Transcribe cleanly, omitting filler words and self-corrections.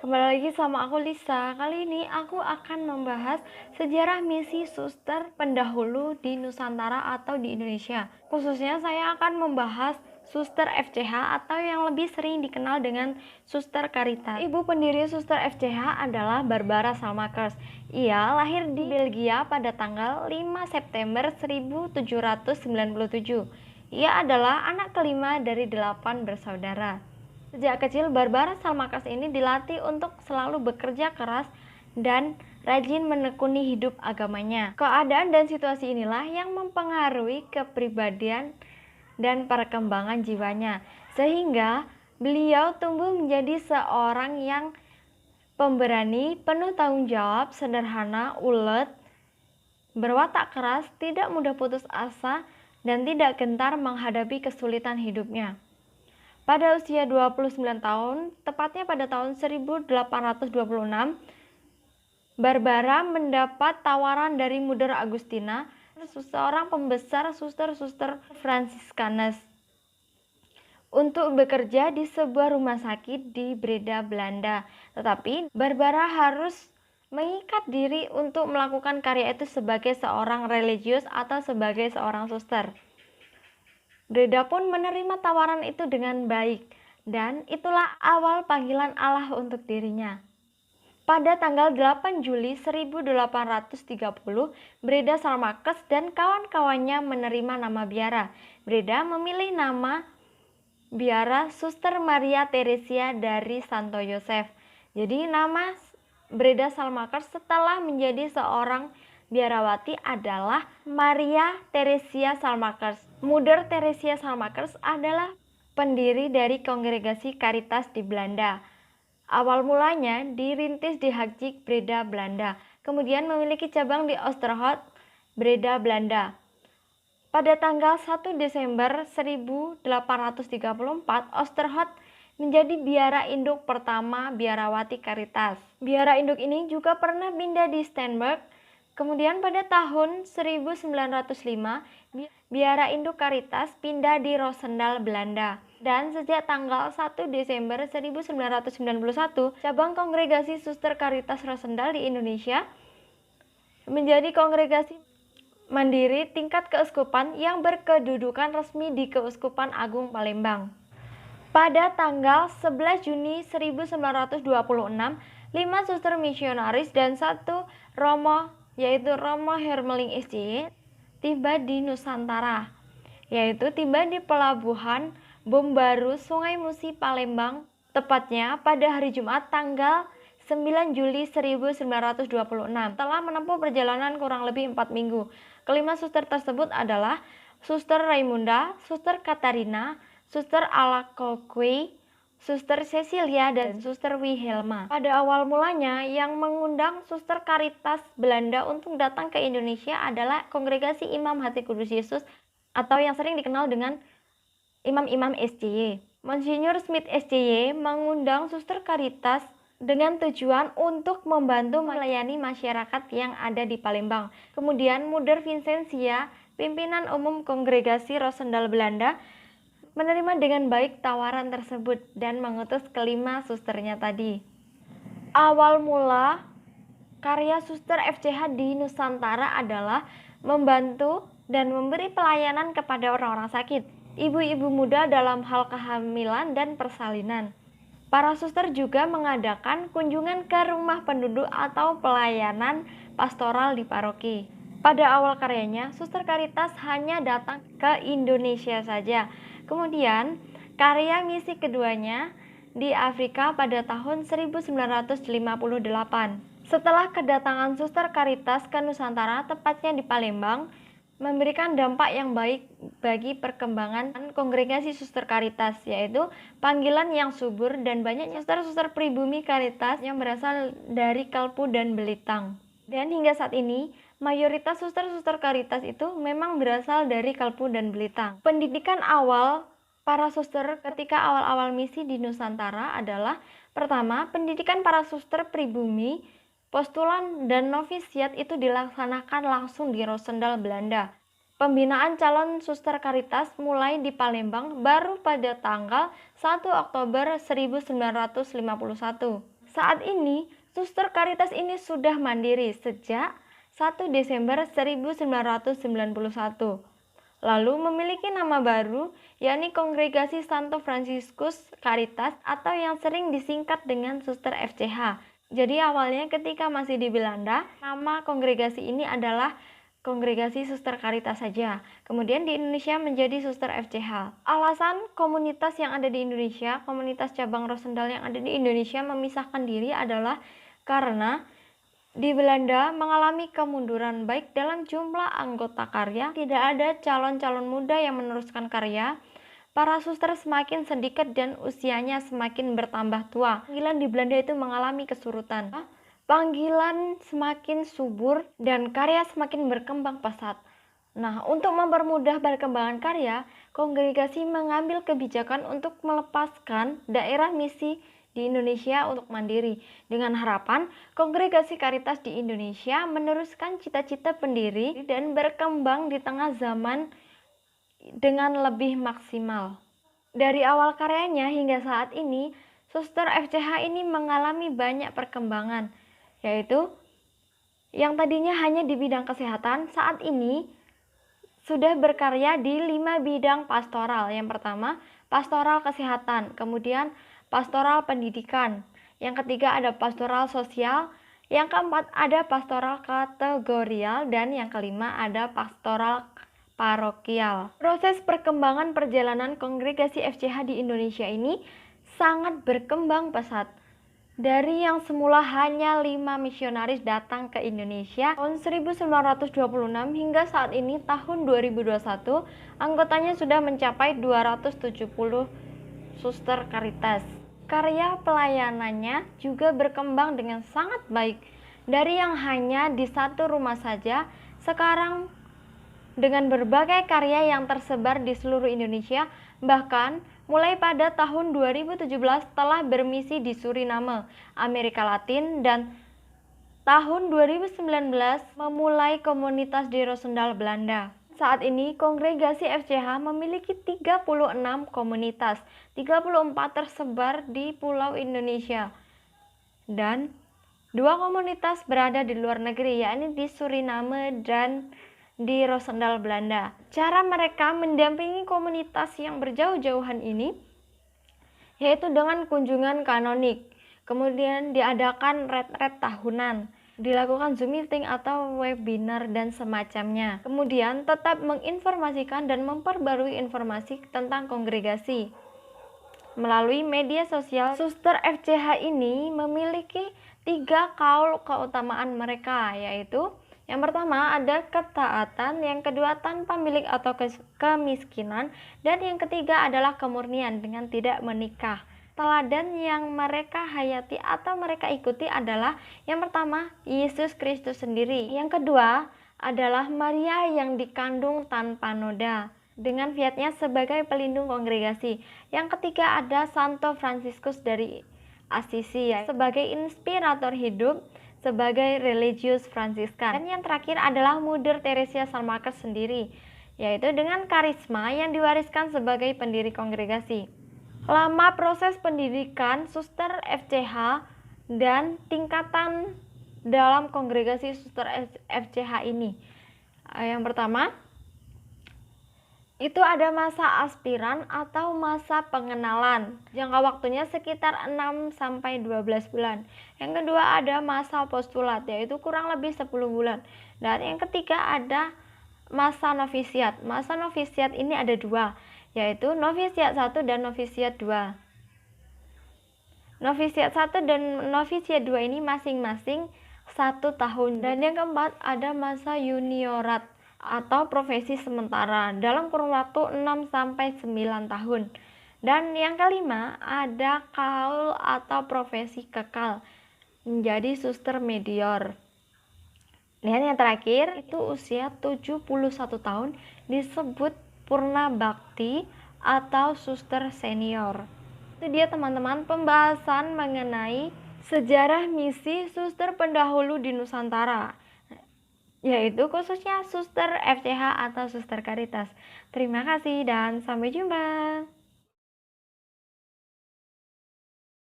Kembali lagi sama aku Lisa. Kali ini aku akan membahas sejarah misi suster pendahulu di Nusantara atau di Indonesia. Khususnya saya akan membahas Suster FCH atau yang lebih sering dikenal dengan Suster Caritas. Ibu pendiri Suster FCH adalah Barbara Salmakers. Ia lahir di Belgia pada tanggal 5 September 1797. Ia adalah anak kelima dari 8 bersaudara. Sejak kecil, Barbara Salmakers ini dilatih untuk selalu bekerja keras dan rajin menekuni hidup agamanya. Keadaan dan situasi inilah yang mempengaruhi kepribadian dan perkembangan jiwanya, sehingga beliau tumbuh menjadi seorang yang pemberani, penuh tanggung jawab, sederhana, ulet, berwatak keras, tidak mudah putus asa, dan tidak gentar menghadapi kesulitan hidupnya. Pada usia 29 tahun, tepatnya pada tahun 1826, Barbara mendapat tawaran dari Mother Agustina, seorang pembesar suster-suster Fransiskanes, untuk bekerja di sebuah rumah sakit di Breda, Belanda. Tetapi Barbara harus mengikat diri untuk melakukan karya itu sebagai seorang religius atau sebagai seorang suster. Breda pun menerima tawaran itu dengan baik, dan itulah awal panggilan Allah untuk dirinya. Pada tanggal 8 Juli 1830, Breda Salmakers dan kawan-kawannya menerima nama biara. Breda memilih nama biara Suster Maria Teresia dari Santo Yosef. Jadi nama Breda Salmakers setelah menjadi seorang biarawati adalah Maria Teresia Salmakers. Mother Teresia Salmakers adalah pendiri dari kongregasi Caritas di Belanda. Awal mulanya dirintis di Hajduk, Breda, Belanda. Kemudian memiliki cabang di Oosterhout, Breda, Belanda. Pada tanggal 1 Desember 1834, Oosterhout menjadi biara induk pertama biarawati Caritas. Biara induk ini juga pernah pindah di Stenberg. Kemudian pada tahun 1905, biara induk Caritas pindah di Roosendaal, Belanda. Dan sejak tanggal 1 Desember 1991, cabang kongregasi Suster Caritas Roosendaal di Indonesia menjadi kongregasi mandiri tingkat keuskupan yang berkedudukan resmi di Keuskupan Agung Palembang. Pada tanggal 11 Juni 1926, 5 suster misionaris dan 1 Romo, yaitu Romo Hermeling SCY, tiba di Nusantara, yaitu tiba di pelabuhan Bom Baru, Sungai Musi, Palembang, tepatnya pada hari Jumat tanggal 9 Juli 1926. Telah menempuh perjalanan kurang lebih 4 minggu. Kelima suster tersebut adalah Suster Raimunda, Suster Katarina, Suster Alacoque, Suster Cecilia, dan Suster Wilhelma. Pada awal mulanya yang mengundang Suster Caritas Belanda untuk datang ke Indonesia adalah Kongregasi Imam Hati Kudus Yesus atau yang sering dikenal dengan Imam-Imam SCY. Monsinyur Smith SCY mengundang Suster Caritas dengan tujuan untuk membantu melayani masyarakat yang ada di Palembang. Kemudian Mother Vincentia, pimpinan umum Kongregasi Roosendaal Belanda, menerima dengan baik tawaran tersebut dan mengutus kelima susternya tadi. Awal mula karya Suster FCH di Nusantara adalah membantu dan memberi pelayanan kepada orang-orang sakit, ibu-ibu muda dalam hal kehamilan dan persalinan. Para suster juga mengadakan kunjungan ke rumah penduduk atau pelayanan pastoral di paroki. Pada awal karyanya, Suster Caritas hanya datang ke Indonesia saja. Kemudian, karya misi keduanya di Afrika pada tahun 1958. Setelah kedatangan Suster Caritas ke Nusantara, tepatnya di Palembang, memberikan dampak yang baik bagi perkembangan kongregasi Suster Caritas, yaitu panggilan yang subur dan banyaknya suster-suster pribumi Caritas yang berasal dari Kalpu dan Belitang. Dan hingga saat ini, mayoritas suster-suster Caritas itu memang berasal dari Kalpu dan Belitang. Pendidikan awal para suster ketika awal-awal misi di Nusantara adalah: pertama, pendidikan para suster pribumi, postulan dan novisiat itu dilaksanakan langsung di Roosendaal, Belanda. Pembinaan calon suster Caritas mulai di Palembang baru pada tanggal 1 Oktober 1951. Saat ini, Suster Caritas ini sudah mandiri sejak 1 Desember 1991. Lalu memiliki nama baru, yakni Kongregasi Santo Fransiskus Caritas atau yang sering disingkat dengan Suster FCH. Jadi awalnya ketika masih di Belanda, nama kongregasi ini adalah Kongregasi Suster Caritas saja. Kemudian di Indonesia menjadi Suster FCH. Alasan komunitas yang ada di Indonesia, komunitas cabang Roosendaal yang ada di Indonesia memisahkan diri adalah karena di Belanda mengalami kemunduran baik dalam jumlah anggota karya, tidak ada calon-calon muda yang meneruskan karya, para suster semakin sedikit dan usianya semakin bertambah tua. Panggilan di Belanda itu mengalami kesurutan. Panggilan semakin subur dan karya semakin berkembang pesat. Nah, untuk mempermudah perkembangan karya, kongregasi mengambil kebijakan untuk melepaskan daerah misi di Indonesia untuk mandiri, dengan harapan Kongregasi Caritas di Indonesia meneruskan cita-cita pendiri dan berkembang di tengah zaman dengan lebih maksimal. Dari awal karyanya hingga saat ini, Suster FCH ini mengalami banyak perkembangan, yaitu yang tadinya hanya di bidang kesehatan, saat ini sudah berkarya di 5 bidang pastoral. Yang pertama, pastoral kesehatan, kemudian pastoral pendidikan, yang ketiga ada pastoral sosial, yang keempat ada pastoral kategorial, dan yang kelima ada pastoral parokial. Proses perkembangan perjalanan kongregasi FCH di Indonesia ini sangat berkembang pesat. Dari yang semula hanya 5 misionaris datang ke Indonesia tahun 1926 hingga saat ini tahun 2021, anggotanya sudah mencapai 270 Suster Caritas. Karya pelayanannya juga berkembang dengan sangat baik. Dari yang hanya di satu rumah saja, sekarang dengan berbagai karya yang tersebar di seluruh Indonesia, bahkan mulai pada tahun 2017 telah bermisi di Suriname, Amerika Latin, dan tahun 2019 memulai komunitas di Roosendaal, Belanda. Saat ini kongregasi FCH memiliki 36 komunitas, 34 tersebar di pulau Indonesia, dan 2 komunitas berada di luar negeri, yakni di Suriname dan di Roosendaal, Belanda. Cara mereka mendampingi komunitas yang berjauh-jauhan ini yaitu dengan kunjungan kanonik, kemudian diadakan retret tahunan, dilakukan Zoom meeting atau webinar dan semacamnya. Kemudian tetap menginformasikan dan memperbarui informasi tentang kongregasi. Melalui media sosial, Suster FCH ini memiliki 3 kaul keutamaan mereka, yaitu yang pertama ada ketaatan, yang kedua tanpa milik atau kemiskinan, dan yang ketiga adalah kemurnian dengan tidak menikah. Teladan yang mereka hayati atau mereka ikuti adalah yang pertama Yesus Kristus sendiri, yang kedua adalah Maria yang dikandung tanpa noda dengan fiatnya sebagai pelindung kongregasi, yang ketiga ada Santo Fransiskus dari Assisi sebagai inspirator hidup sebagai religius Fransiskan, dan yang terakhir adalah Mother Teresa Salmakers sendiri, yaitu dengan karisma yang diwariskan sebagai pendiri kongregasi. Lama proses pendidikan Suster FCH dan tingkatan dalam kongregasi Suster FCH ini. Yang pertama, itu ada masa aspiran atau masa pengenalan. Jangka waktunya sekitar 6-12 bulan. Yang kedua ada masa postulat, yaitu kurang lebih 10 bulan. Dan yang ketiga ada masa novisiat. Masa novisiat ini ada 2, yaitu novisiat 1 dan novisiat 2. Novisiat 1 dan novisiat 2 ini masing-masing 1 tahun. Dan yang keempat ada masa juniorat atau profesi sementara dalam kurun waktu 6-9 tahun. Dan yang kelima ada kaul atau profesi kekal menjadi suster medior. Dan yang terakhir itu usia 71 tahun disebut purna bakti atau suster senior. Itu dia teman-teman pembahasan mengenai sejarah misi suster pendahulu di Nusantara, yaitu khususnya Suster FCH atau Suster Caritas. Terima kasih dan sampai jumpa.